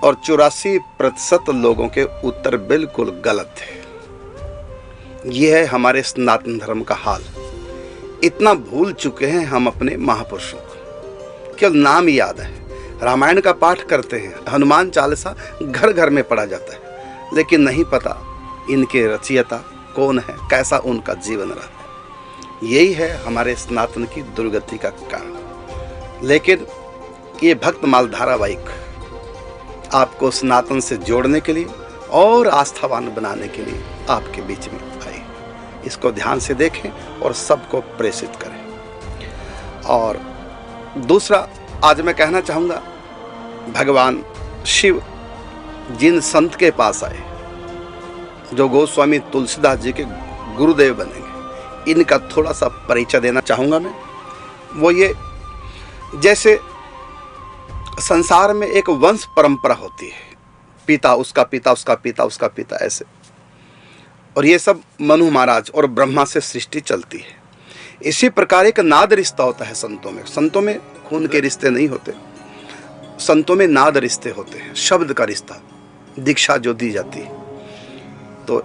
और 84% लोगों के उत्तर बिल्कुल गलत थे। यह है हमारे सनातन धर्म का हाल। इतना भूल चुके हैं हम अपने महापुरुषों को, केवल नाम ही याद है। रामायण का पाठ करते हैं, हनुमान चालीसा घर घर में पढ़ा जाता है, लेकिन नहीं पता इनके रचयिता कौन है, कैसा उनका जीवन रहा है। यही है हमारे सनातन की दुर्गति का कारण। लेकिन ये भक्तमाल धारावाहिक आपको सनातन से जोड़ने के लिए और आस्थावान बनाने के लिए आपके बीच में आई। इसको ध्यान से देखें और सबको प्रेषित करें। और दूसरा आज मैं कहना चाहूँगा, भगवान शिव जिन संत के पास आए, जो गोस्वामी तुलसीदास जी के गुरुदेव बनेंगे, इनका थोड़ा सा परिचय देना चाहूँगा मैं। वो ये, जैसे संसार में एक वंश परंपरा होती है, पिता उसका पिता उसका पिता उसका पिता ऐसे, और ये सब मनु महाराज और ब्रह्मा से सृष्टि चलती है। इसी प्रकार एक नाद रिश्ता होता है संतों में। संतों में खून के रिश्ते नहीं होते, संतों में नाद रिश्ते होते हैं, शब्द का रिश्ता, दीक्षा जो दी जाती है। तो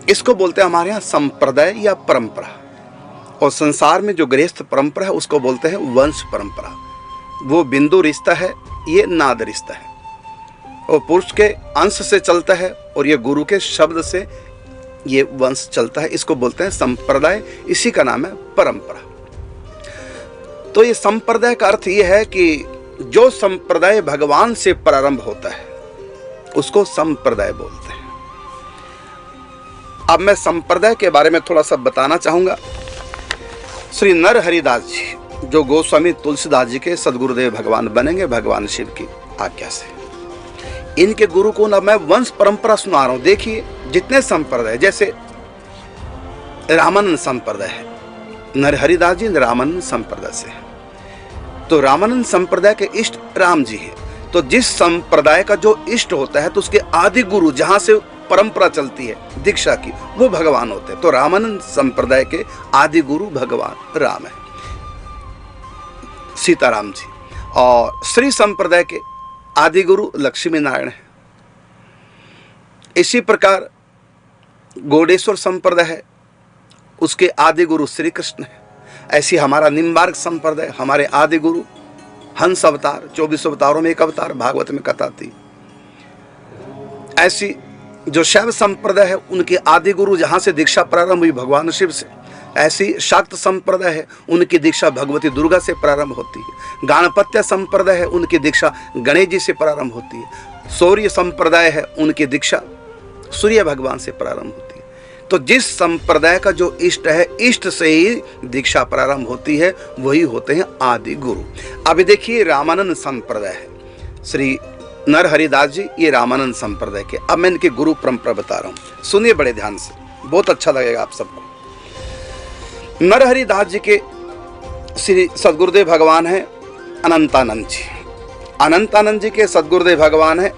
इसको बोलते हैं हमारे यहाँ संप्रदाय या परंपरा। और संसार में जो गृहस्थ परंपरा है उसको बोलते हैं वंश परंपरा। वो बिंदु रिश्ता है, ये नाद रिश्ता है। और पुरुष के अंश से चलता है और ये गुरु के शब्द से ये वंश चलता है। इसको बोलते हैं संप्रदाय, इसी का नाम है परंपरा। तो ये संप्रदाय का अर्थ ये है कि जो संप्रदाय भगवान से प्रारंभ होता है उसको संप्रदाय बोलते हैं। अब मैं संप्रदाय के बारे में थोड़ा सा बताना चाहूंगा। श्री नर हरिदास जी, जो गोस्वामी तुलसीदास जी के सदगुरुदेव भगवान बनेंगे भगवान शिव की आज्ञा से, इनके गुरु को ना मैं वंश परंपरा सुना रहा हूं। देखिए जितने संप्रदाय, जैसे रामानंद संप्रदाय है, नर हरिदास जी रामानंद संप्रदाय से है, तो रामानंद संप्रदाय के इष्ट राम जी हैं। तो जिस संप्रदाय का जो इष्ट होता है तो उसके आदि गुरु, जहां से परंपरा चलती है दीक्षा की, वो भगवान होते हैं। तो रामानंद संप्रदाय के आदि गुरु भगवान राम है, सीताराम जी। और श्री संप्रदाय के आदि गुरु लक्ष्मी नारायण है। इसी प्रकार गौडेश्वर संप्रदाय है, उसके आदि गुरु श्री कृष्ण है। ऐसी हमारा निम्बार्क संप्रदाय, हमारे आदि गुरु हंस अवतार, 24 अवतारों में एक अवतार, भागवत में कथा थी। ऐसी जो शैव संप्रदाय है, उनके आदि गुरु जहां से दीक्षा प्रारंभ हुई भगवान शिव से। ऐसी शाक्त संप्रदाय है, उनकी दीक्षा भगवती दुर्गा से प्रारंभ होती है। गाणपत्य संप्रदाय है, उनकी दीक्षा गणेश जी से प्रारंभ होती है। सौर्य संप्रदाय है, उनकी दीक्षा सूर्य भगवान से प्रारंभ होती है। तो जिस संप्रदाय का जो इष्ट है, इष्ट से ही दीक्षा प्रारंभ होती है, वही होते हैं आदि गुरु। अभी देखिए रामानंद संप्रदाय है, श्री नर हरिदास जी, ये रामानंद संप्रदाय के। अब मैं इनके गुरु परंपरा बता रहा हूँ, सुनिए बड़े ध्यान से, बहुत अच्छा लगेगा आप सबको। नर हरिदास जी के श्री सदगुरुदेव भगवान है अनंतानंद जी। अनंतानंद जी के सदगुरुदेव भगवान है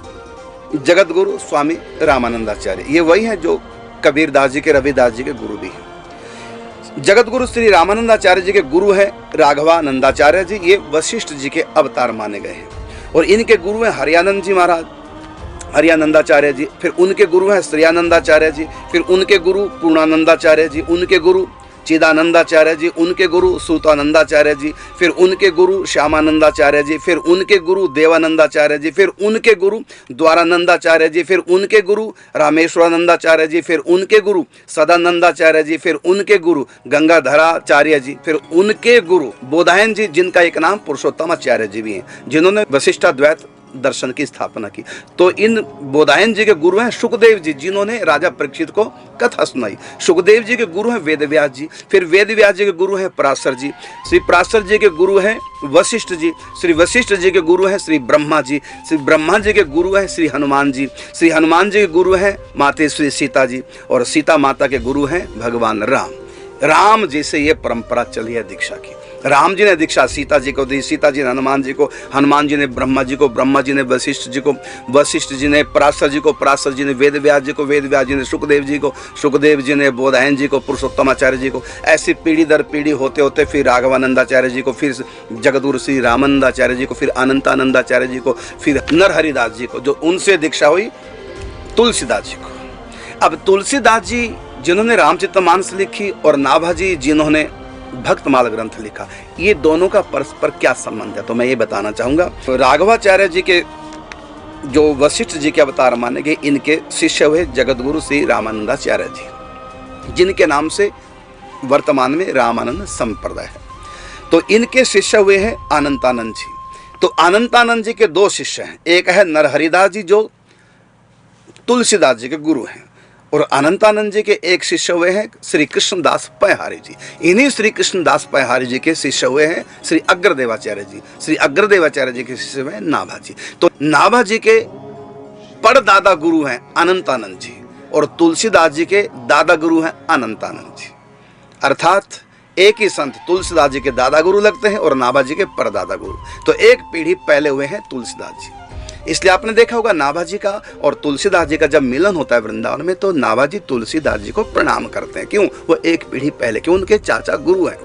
जगत गुरु स्वामी रामानंदाचार्य। ये वही हैं जो कबीरदास जी के, रविदास जी के गुरु भी हैं। जगत गुरु श्री रामानंदाचार्य जी के गुरु है राघवानंदाचार्य जी, ये वशिष्ठ जी के अवतार माने गए हैं। और इनके गुरु हैं हरियानंद जी महाराज, हरियानंदाचार्य जी। फिर उनके गुरु हैं श्रेयानंदाचार्य जी। फिर उनके गुरु पूर्णानंदाचार्य जी। उनके गुरु चिदानंदाचार्य जी। उनके गुरु सूतानंदाचार्य जी। फिर उनके गुरु श्यामानंदाचार्य जी। फिर उनके गुरु देवानंदाचार्य जी। फिर उनके गुरु द्वारानंदाचार्य जी। फिर उनके गुरु रामेश्वरानंदाचार्य जी। फिर उनके गुरु सदानंदाचार्य जी। फिर उनके गुरु गंगाधराचार्य जी। फिर उनके गुरु बोधायन जी, जिनका एक नाम पुरुषोत्तमाचार्य जी भी हैं, जिन्होंने वशिष्ठाद्वैत दर्शन की स्थापना की। तो इन बोधायन जी के गुरु हैं सुखदेव जी, जिन्होंने राजा परीक्षित को कथा सुनाई। सुखदेव जी के गुरु हैं वेदव्यास जी। फिर वेदव्यास जी के गुरु हैं पराशर जी। श्री पराशर जी के गुरु हैं वशिष्ठ जी। श्री वशिष्ठ जी के गुरु हैं श्री ब्रह्मा जी। श्री ब्रह्मा जी के गुरु हैं श्री हनुमान जी। श्री हनुमान जी के गुरु हैं माते श्री सीता जी। और सीता माता के गुरु हैं भगवान राम। राम जी से ये परंपरा चली है दीक्षा की। राम जी ने दीक्षा सीता जी को दी, सीता जी ने हनुमान जी को, हनुमान जी ने ब्रह्मा जी को, ब्रह्मा जी ने वशिष्ठ जी को, वशिष्ठ जी ने पराशर जी को, पराशर जी ने वेद व्यास जी को, वेद व्यास जी ने सुखदेव जी को, सुखदेव जी ने बोधायन जी को, पुरुषोत्तमाचार्य जी को। ऐसी पीढ़ी दर पीढ़ी होते होते फिर राघवानंदाचार्य जी को, फिर जगद्गुरु श्री रामानंदाचार्य जी को, फिर अनंतानंदाचार्य जी को, फिर नरहरिदास जी को, जो उनसे दीक्षा हुई तुलसीदास जी को। अब तुलसीदास जी जिन्होंने रामचरितमानस लिखी और नाभाजी जिन्होंने भक्तमाल ग्रंथ लिखा, ये दोनों का परस्पर क्या संबंध है, तो मैं ये बताना चाहूंगा। तो राघवाचार्य जी के जो वशिष्ठ जी के अवतार माने गए, इनके शिष्य हुए जगद्गुरु श्री रामानंदाचार्य जी, जिनके नाम से वर्तमान में रामानंद संप्रदाय है। तो इनके शिष्य हुए हैं अनंतानंद जी। तो अनंतानंद जी के दो शिष्य हैं, एक है नरहरिदास जी जो तुलसीदास जी के गुरु हैं, और अनंतानंद जी के एक शिष्य हुए हैं श्री कृष्णदास पैहारी जी। इन्हीं श्री कृष्णदास पैहारी जी के शिष्य हुए हैं श्री अग्रदेवाचार्य जी। श्री अग्रदेवाचार्य जी के शिष्य हुए हैं नाभा जी। तो नाभा जी के परदादा गुरु हैं अनंतानंद जी, और तुलसीदास जी के दादा गुरु हैं अनंतानंद जी। अर्थात एक ही संत तुलसीदास जी के दादा गुरु लगते हैं और नाभा जी के परदादा गुरु। तो एक पीढ़ी पहले हुए हैं तुलसीदास जी। इसलिए आपने देखा होगा नाभा जी का और तुलसीदास जी का जब मिलन होता है वृंदावन में, तो नाभा जी तुलसीदास जी को प्रणाम करते हैं। क्यों? वो एक पीढ़ी पहले, क्यों? उनके चाचा गुरु हैं।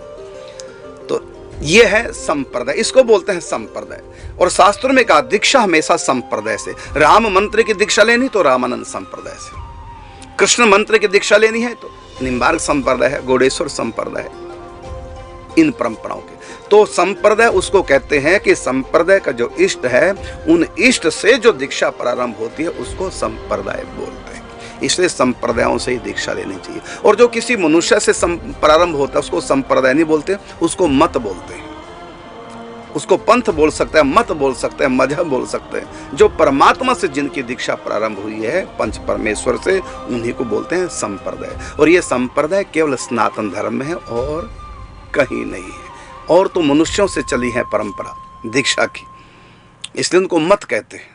तो ये है संप्रदाय, इसको बोलते हैं संप्रदाय। और शास्त्रों में कहा दीक्षा हमेशा संप्रदाय से। राम मंत्र की दीक्षा लेनी तो रामानंद संप्रदाय से, कृष्ण मंत्र की दीक्षा लेनी है तो निम्बार्क संप्रदाय है, गौड़ेश्वर संप्रदाय है, इन परंपराओं के। तो संप्रदाय उसको कहते हैं कि संप्रदाय का जो इष्ट है, उन इष्ट से जो दीक्षा प्रारंभ होती है उसको संप्रदाय बोलते हैं। इसलिए संप्रदायों से ही दीक्षा लेनी चाहिए। और जो किसी मनुष्य से प्रारंभ होता है उसको संप्रदाय नहीं बोलते, उसको मत बोलते हैं। उसको पंथ बोल सकते हैं, मत बोल सकते हैं, मजहब बोल सकते हैं। जो परमात्मा से जिनकी दीक्षा प्रारंभ हुई है, पंच परमेश्वर से, उन्हीं को बोलते हैं संप्रदाय। और ये संप्रदाय केवल सनातन धर्म में है और कहीं नहीं है। और तो मनुष्यों से चली है परंपरा दीक्षा की, इसलिए उनको मत कहते हैं।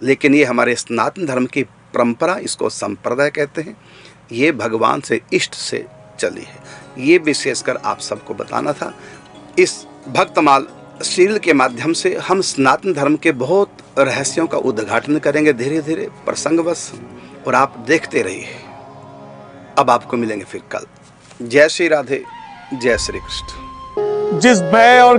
लेकिन ये हमारे सनातन धर्म की परंपरा, इसको संप्रदाय कहते हैं। ये भगवान से, इष्ट से चली है। ये विशेषकर आप सबको बताना था। इस भक्तमाल सीरियल के माध्यम से हम सनातन धर्म के बहुत रहस्यों का उद्घाटन करेंगे धीरे धीरे प्रसंगवश, और आप देखते रहिए। अब आपको मिलेंगे फिर कल। जय श्री राधे, जय श्री कृष्ण। जिस भय और